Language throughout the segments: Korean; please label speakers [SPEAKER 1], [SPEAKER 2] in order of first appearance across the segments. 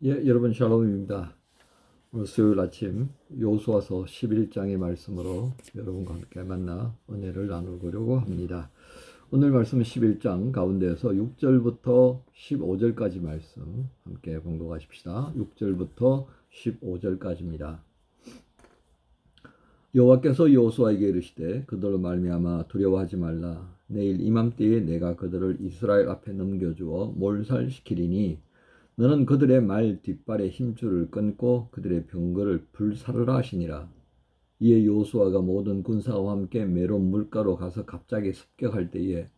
[SPEAKER 1] 여러분 샬롬입니다. 오늘 수요일 아침 요수아서 11장의 말씀으로 여러분과 함께 만나 은혜를 나누려고 합니다. 오늘 말씀은 11장 가운데에서 6절부터 15절까지 말씀 함께 봉독하십시다. 6절부터 15절까지입니다. 여호와께서 여호수아에게 이르시되 그들로 말미암아 두려워하지 말라. 내일 이맘때에 내가 그들을 이스라엘 앞에 넘겨주어 몰살시키리니 너는 그들의 말 뒷발의 힘줄을 끊고 그들의 병거를 불사르라 하시니라. 이에 여호수아가 모든 군사와 함께 메론 물가로 가서 갑자기 습격할 때에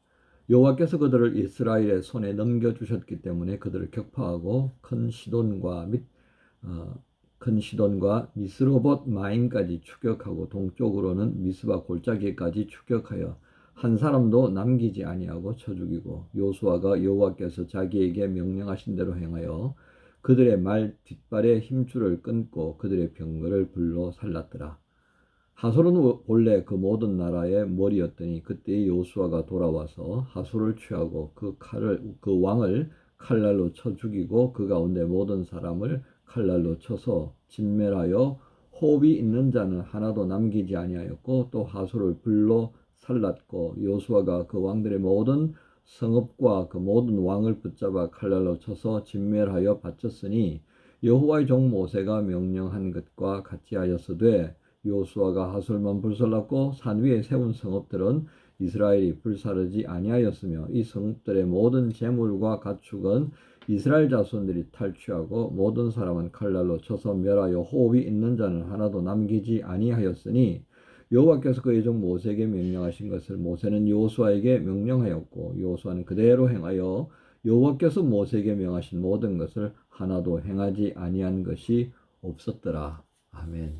[SPEAKER 1] 여호와께서 그들을 이스라엘의 손에 넘겨주셨기 때문에 그들을 격파하고 큰 시돈과 미스로봇 마임까지 추격하고 동쪽으로는 미스바 골짜기까지 추격하여 한 사람도 남기지 아니하고 쳐 죽이고 여호수아가 여호와께서 자기에게 명령하신 대로 행하여 그들의 말 뒷발의 힘줄을 끊고 그들의 병거를 불로 살랐더라. 하솔은 본래 그 모든 나라의 머리였더니 그때 여호수아가 돌아와서 하솔을 취하고 그 왕을 칼날로 쳐 죽이고 그 가운데 모든 사람을 칼날로 쳐서 진멸하여 호흡이 있는 자는 하나도 남기지 아니하였고 또 하솔을 불로 살랐고 여호수아가 그 왕들의 모든 성읍과 그 모든 왕을 붙잡아 칼날로 쳐서 진멸하여 바쳤으니 여호와의 종 모세가 명령한 것과 같이 하였으되 여호수아가 하솔만 불살랐고 산 위에 세운 성읍들은 이스라엘이 불사르지 아니하였으며 이 성읍들의 모든 재물과 가축은 이스라엘 자손들이 탈취하고 모든 사람은 칼날로 쳐서 멸하여 호흡이 있는 자는 하나도 남기지 아니하였으니 여호와께서 그의 종 모세에게 명령하신 것을 모세는 여호수아에게 명령하였고 여호수아는 그대로 행하여 여호와께서 모세에게 명하신 모든 것을 하나도 행하지 아니한 것이 없었더라. 아멘.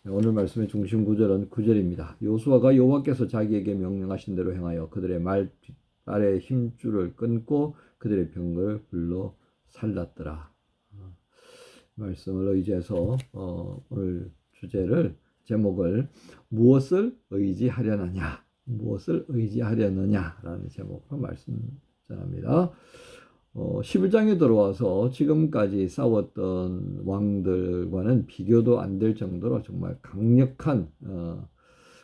[SPEAKER 1] 오늘 말씀의 중심 구절은 9절입니다. 여호수아가 여호와께서 자기에게 명령하신 대로 행하여 그들의 말 뒷발의 힘줄을 끊고 그들의 병거를 불로 살랐더라. 말씀을 의지해서 오늘 제목을 무엇을 의지하려느냐, 무엇을 의지하려느냐라는 제목으로 말씀 전합니다. 11장에 들어와서 지금까지 싸웠던 왕들과는 비교도 안 될 정도로 정말 강력한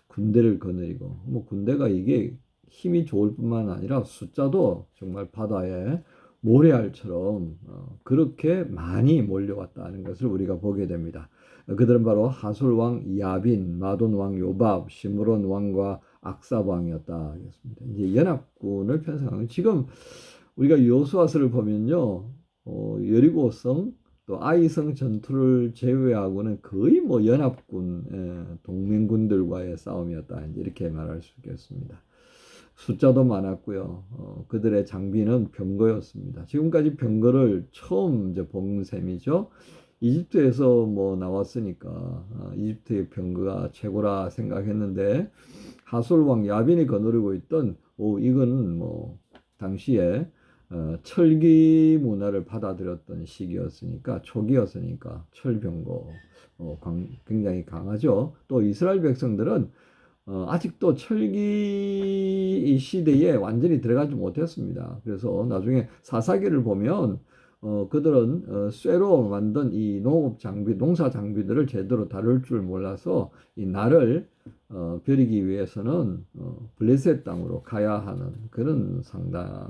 [SPEAKER 1] 군대를 거느리고 군대가 이게 힘이 좋을 뿐만 아니라 숫자도 정말 바다에 모래알처럼 그렇게 많이 몰려왔다는 것을 우리가 보게 됩니다. 그들은 바로 하솔 왕 야빈, 마돈 왕 요밥, 시므론 왕과 악삽 왕이었다. 이제 연합군을 편성하면 지금 우리가 여호수아서를 보면요, 여리고성 또 아이성 전투를 제외하고는 거의 연합군 동맹군들과의 싸움이었다. 이렇게 말할 수 있겠습니다. 숫자도 많았고요. 그들의 장비는 병거였습니다. 지금까지 병거를 처음 이제 본 셈이죠. 이집트에서 나왔으니까 이집트의 병거가 최고라 생각했는데 하솔 왕 야빈이 거느리고 있던 이건 당시에 철기 문화를 받아들였던 시기였으니까 초기였으니까 철병거 굉장히 강하죠. 또 이스라엘 백성들은 아직도 철기 시대에 완전히 들어가지 못했습니다. 그래서 나중에 사사기를 보면 그들은 쇠로 만든 이 농사 장비들을 제대로 다룰 줄 몰라서 이 날을 벼리기 위해서는 블레셋 땅으로 가야 하는 그런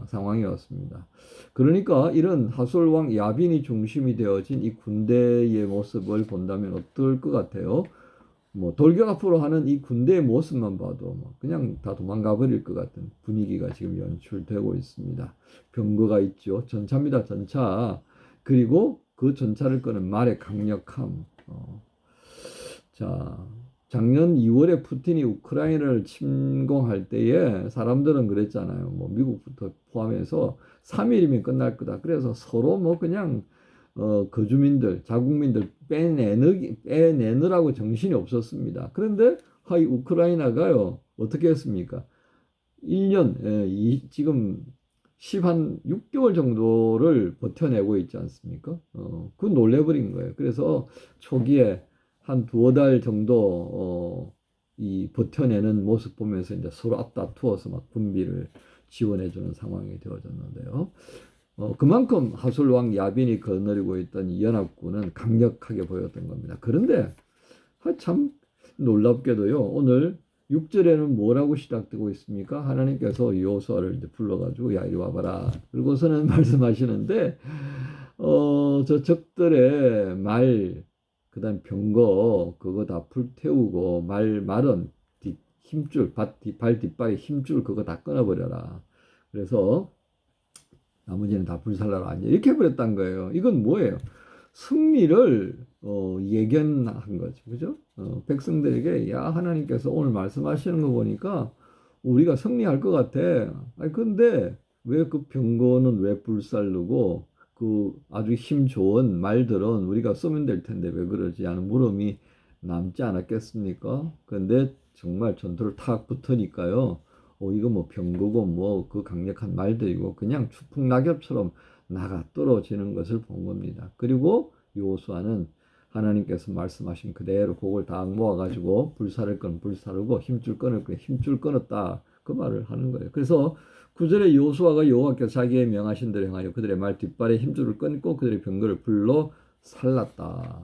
[SPEAKER 1] 상황이었습니다. 그러니까 이런 하솔 왕 야빈이 중심이 되어진 이 군대의 모습을 본다면 어떨 것 같아요? 돌격 앞으로 하는 이 군대의 모습만 봐도 그냥 다 도망가 버릴 것 같은 분위기가 지금 연출되고 있습니다. 병거가 있죠. 전차입니다. 전차. 그리고 그 전차를 끄는 말의 강력함. 자, 작년 2월에 푸틴이 우크라이나를 침공할 때에 사람들은 그랬잖아요. 미국부터 포함해서 3일이면 끝날 거다. 그래서 서로 그냥 거주민들, 자국민들 빼내느라고 정신이 없었습니다. 그런데 이 우크라이나가요, 어떻게 했습니까? 1년, 지금 6개월 정도를 버텨내고 있지 않습니까? 그 놀래버린 거예요. 그래서 초기에 한 두어 달 정도 이 버텨내는 모습 보면서 이제 서로 앞다투어서 분비를 지원해주는 상황이 되어졌는데요. 그만큼 하술왕 야빈이 거느리고 있던 이 연합군은 강력하게 보였던 겁니다. 그런데 참 놀랍게도요. 오늘 6절에는 뭐라고 시작되고 있습니까? 하나님께서 여호수아를 이제 불러가지고 야 이리 와봐라. 그리고서는 말씀하시는데 저 적들의 말, 그다음 병거 그거 다 불태우고 말은 힘줄 발 뒷발에 힘줄 그거 다 끊어버려라. 그래서 나머지는 다 불살라라 이렇게 버렸단 거예요. 이건 뭐예요? 승리를 예견한 거죠. 그죠? 백성들에게 야 하나님께서 오늘 말씀하시는 거 보니까 우리가 승리할 것 같아. 아니 근데 왜 그 병거는 왜 불살르고 그 아주 힘 좋은 말들은 우리가 쓰면 될 텐데 왜 그러지 하는 물음이 남지 않았겠습니까? 근데 정말 전투를 탁 붙으니까요. 이거 뭐 병거고 뭐 그 강력한 말들이고 그냥 추풍낙엽처럼 나가 떨어지는 것을 본 겁니다. 그리고 여호수아는 하나님께서 말씀하신 그대로 그걸 다 모아가지고 불사를 건 불사르고 힘줄 건을 힘줄 끊었다 그 말을 하는 거예요. 그래서 9절에 여호수아가 여호와께서 자기의 명하신 대로 행하여 그들의 말 뒷발에 힘줄을 끊고 그들의 병거를 불로 살랐다.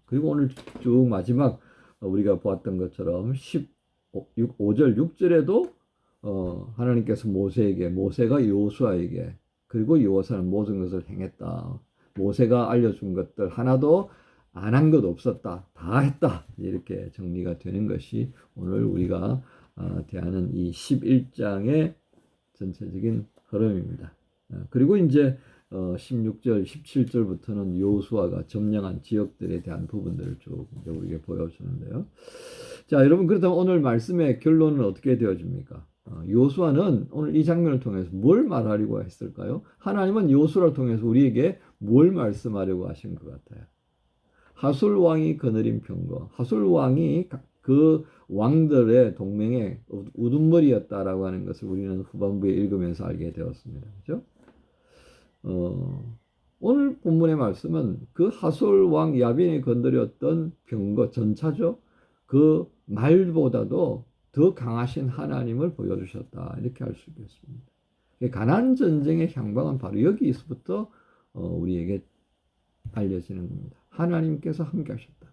[SPEAKER 1] 그리고 오늘 쭉 마지막 우리가 보았던 것처럼 5절 6절에도 하나님께서 모세가 여호수아에게 그리고 여호수아는 모든 것을 행했다. 모세가 알려준 것들 하나도 안 한 것 없었다. 다 했다. 이렇게 정리가 되는 것이 오늘 우리가 대하는 이 11장의 전체적인 흐름입니다. 그리고 이제 16절, 17절부터는 여호수아가 점령한 지역들에 대한 부분들을 쭉 우리에게 보여주는데요. 자, 여러분 그렇다면 오늘 말씀의 결론은 어떻게 되어집니까? 여호수아는 오늘 이 장면을 통해서 뭘 말하려고 했을까요? 하나님은 여호수아를 통해서 우리에게 뭘 말씀하려고 하신 것 같아요? 하술 왕이 거느린 병거, 하술 왕이 그 왕들의 동맹의 우두머리였다라고 하는 것을 우리는 후반부에 읽으면서 알게 되었습니다. 그렇죠? 오늘 본문의 말씀은 그 하솔 왕 야빈이 건드렸던 병거 전차죠. 그 말보다도 더 강하신 하나님을 보여주셨다. 이렇게 할 수 있겠습니다. 가나안 전쟁의 향방은 바로 여기서부터 우리에게 알려지는 겁니다. 하나님께서 함께 하셨다.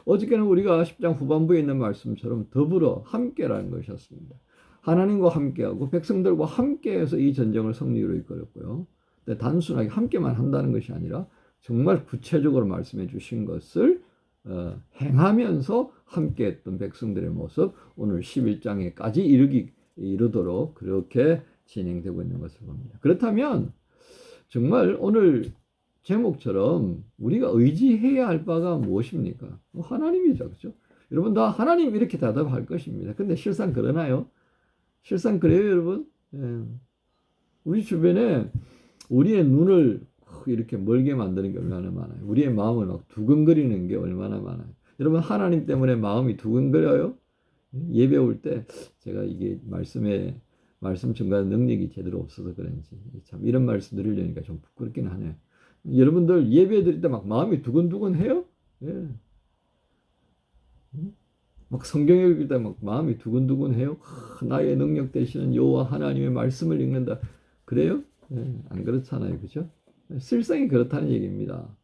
[SPEAKER 1] 어저께는 우리가 10장 후반부에 있는 말씀처럼 더불어 함께라는 것이었습니다. 하나님과 함께하고 백성들과 함께해서 이 전쟁을 승리로 이끌었고요. 근데 단순하게 함께만 한다는 것이 아니라 정말 구체적으로 말씀해 주신 것을 행하면서 함께했던 백성들의 모습 오늘 11장에까지 이르도록 그렇게 진행되고 있는 것을 봅니다. 그렇다면 정말 오늘 제목처럼 우리가 의지해야 할 바가 무엇입니까? 하나님이죠. 그렇죠? 여러분 다 하나님 이렇게 대답할 것입니다. 근데 실상 그러나요? 실상 그래요, 여러분? 예. 우리 주변에 우리의 눈을 이렇게 멀게 만드는 게 얼마나 많아요. 우리의 마음을 막 두근거리는 게 얼마나 많아요. 여러분 하나님 때문에 마음이 두근거려요? 예배 올 때 제가 이게 말씀 전가하는 능력이 제대로 없어서 그런지 참 이런 말씀 드리려니까 좀 부끄럽긴 하네요. 여러분들 예배 드릴 때 막 마음이 두근두근 해요? 예. 막 성경 읽을 때 막 마음이 두근두근 해요? 나의 능력 되시는 여호와 하나님의 말씀을 읽는다. 그래요? 예, 안 그렇잖아요. 그죠? 실상이 그렇다는 얘기입니다.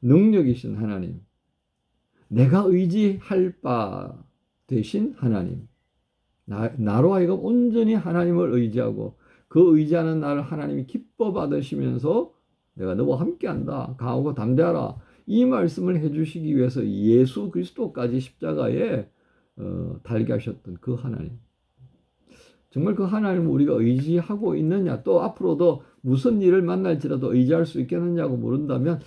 [SPEAKER 1] 능력이신 하나님. 내가 의지할 바 되신 하나님. 나로 하여금 온전히 하나님을 의지하고 그 의지하는 나를 하나님이 기뻐 받으시면서 내가 너와 함께한다. 강하고 담대하라. 이 말씀을 해주시기 위해서 예수 그리스도까지 십자가에 달게 하셨던 그 하나님. 정말 그 하나님을 우리가 의지하고 있느냐, 또 앞으로도 무슨 일을 만날지라도 의지할 수 있겠느냐고 물은다면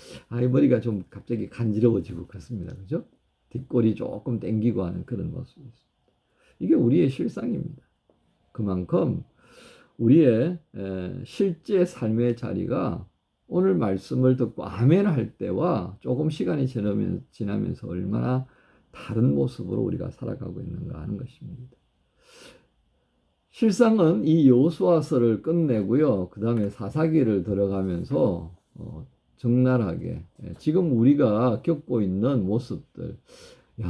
[SPEAKER 1] 머리가 좀 갑자기 간지러워지고 그렇습니다. 그죠? 뒷골이 조금 땡기고 하는 그런 모습이 있습니다. 이게 우리의 실상입니다. 그만큼 우리의 실제 삶의 자리가 오늘 말씀을 듣고 아멘 할 때와 조금 시간이 지나면서 얼마나 다른 모습으로 우리가 살아가고 있는가 하는 것입니다. 실상은 이 여호수아서를 끝내고요. 그 다음에 사사기를 들어가면서 적나라하게 지금 우리가 겪고 있는 모습들,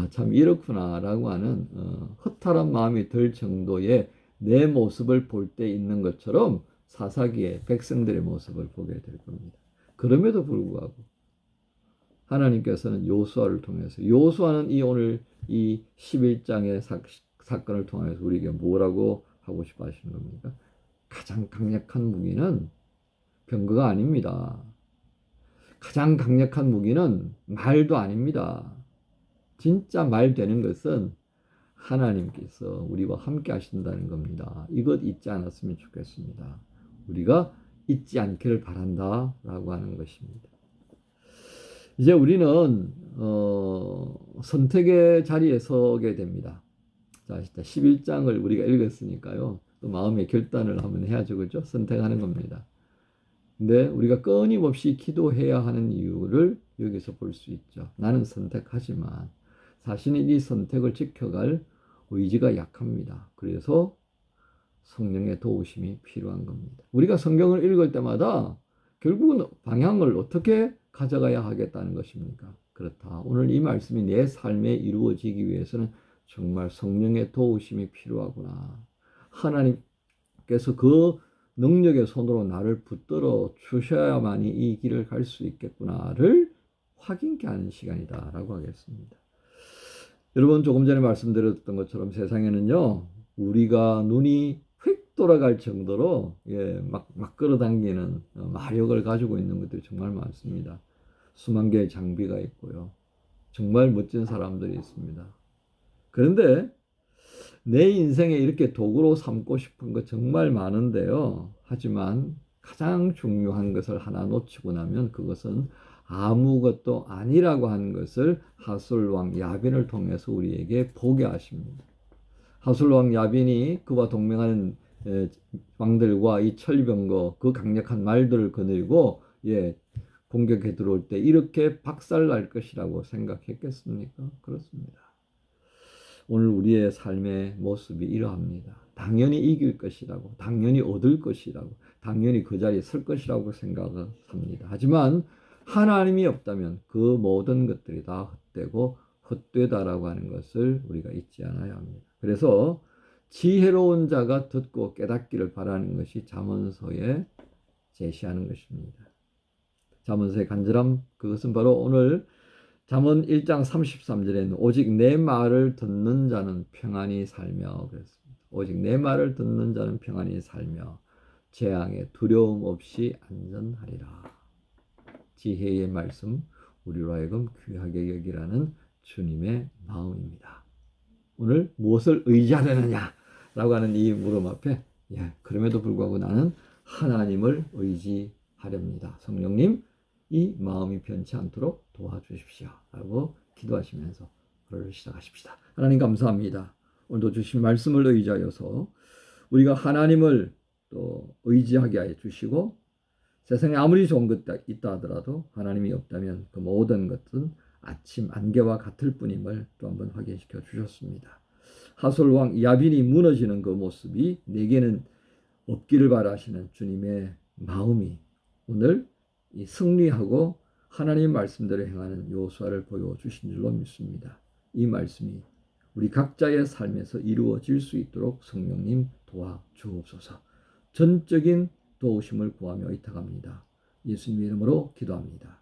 [SPEAKER 1] 참 이렇구나라고 하는 허탈한 마음이 들 정도의 내 모습을 볼 때 있는 것처럼 사사기의 백성들의 모습을 보게 될 겁니다. 그럼에도 불구하고 하나님께서는 요수아를 통해서 요수아는 오늘 이 11장의 사건을 통해서 우리에게 뭐라고 하고 싶어 하시는 겁니까? 가장 강력한 무기는 병거가 아닙니다. 가장 강력한 무기는 말도 아닙니다. 진짜 말 되는 것은 하나님께서 우리와 함께 하신다는 겁니다. 이것 잊지 않았으면 좋겠습니다. 우리가 잊지 않기를 바란다 라고 하는 것입니다. 이제 우리는 선택의 자리에 서게 됩니다. 자, 11장을 우리가 읽었으니까요. 또 마음의 결단을 한번 해야죠. 그렇죠? 선택하는 겁니다. 근데 우리가 끊임없이 기도해야 하는 이유를 여기서 볼 수 있죠. 나는 선택하지만 자신이 이 선택을 지켜갈 의지가 약합니다. 그래서 성령의 도우심이 필요한 겁니다. 우리가 성경을 읽을 때마다 결국은 방향을 어떻게 가져가야 하겠다는 것입니까? 그렇다. 오늘 이 말씀이 내 삶에 이루어지기 위해서는 정말 성령의 도우심이 필요하구나. 하나님께서 그 능력의 손으로 나를 붙들어 주셔야만이 이 길을 갈 수 있겠구나를 확인케 하는 시간이다라고 하겠습니다. 여러분 조금 전에 말씀드렸던 것처럼 세상에는요 우리가 눈이 휙 돌아갈 정도로 막 끌어당기는 마력을 가지고 있는 것들이 정말 많습니다. 수만 개의 장비가 있고요. 정말 멋진 사람들이 있습니다. 그런데 내 인생에 이렇게 도구로 삼고 싶은 거 정말 많은데요. 하지만 가장 중요한 것을 하나 놓치고 나면 그것은 아무것도 아니라고 하는 것을 하술왕 야빈을 통해서 우리에게 보게 하십니다. 하술왕 야빈이 그와 동맹하는 왕들과 이 천리병거 그 강력한 말들을 거느리고 공격해 들어올 때 이렇게 박살날 것이라고 생각했겠습니까? 그렇습니다. 오늘 우리의 삶의 모습이 이러합니다. 당연히 이길 것이라고, 당연히 얻을 것이라고, 당연히 그 자리에 설 것이라고 생각을 합니다. 하지만 하나님이 없다면 그 모든 것들이 다 헛되고 헛되다라고 하는 것을 우리가 잊지 않아야 합니다. 그래서 지혜로운 자가 듣고 깨닫기를 바라는 것이 잠언서에 제시하는 것입니다. 잠언서의 간절함, 그것은 바로 오늘 잠언 1장 33절에는 오직 내 말을 듣는 자는 평안히 살며 그랬습니다. 오직 내 말을 듣는 자는 평안히 살며 재앙에 두려움 없이 안전하리라. 지혜의 말씀 우리로 하여금 귀하게 여기라는 주님의 마음입니다. 오늘 무엇을 의지하려느냐라고 하는 이 물음 앞에 그럼에도 불구하고 나는 하나님을 의지하렵니다. 성령님 이 마음이 변치 않도록 도와주십시오 라고 기도하시면서 하루를 시작하십시다. 하나님 감사합니다. 오늘도 주신 말씀을 의지하여서 우리가 하나님을 또 의지하게 하여 주시고 세상에 아무리 좋은 것 있다 하더라도 하나님이 없다면 그 모든 것은 아침 안개와 같을 뿐임을 또 한번 확인시켜 주셨습니다. 하솔왕 야빈이 무너지는 그 모습이 내게는 없기를 바라시는 주님의 마음이 오늘 이 승리하고 하나님 말씀대로 행하는 요수아를 보여주신 줄로 믿습니다. 이 말씀이 우리 각자의 삶에서 이루어질 수 있도록 성령님 도와주옵소서. 전적인 도우심을 구하며 의탁합니다. 예수님의 이름으로 기도합니다.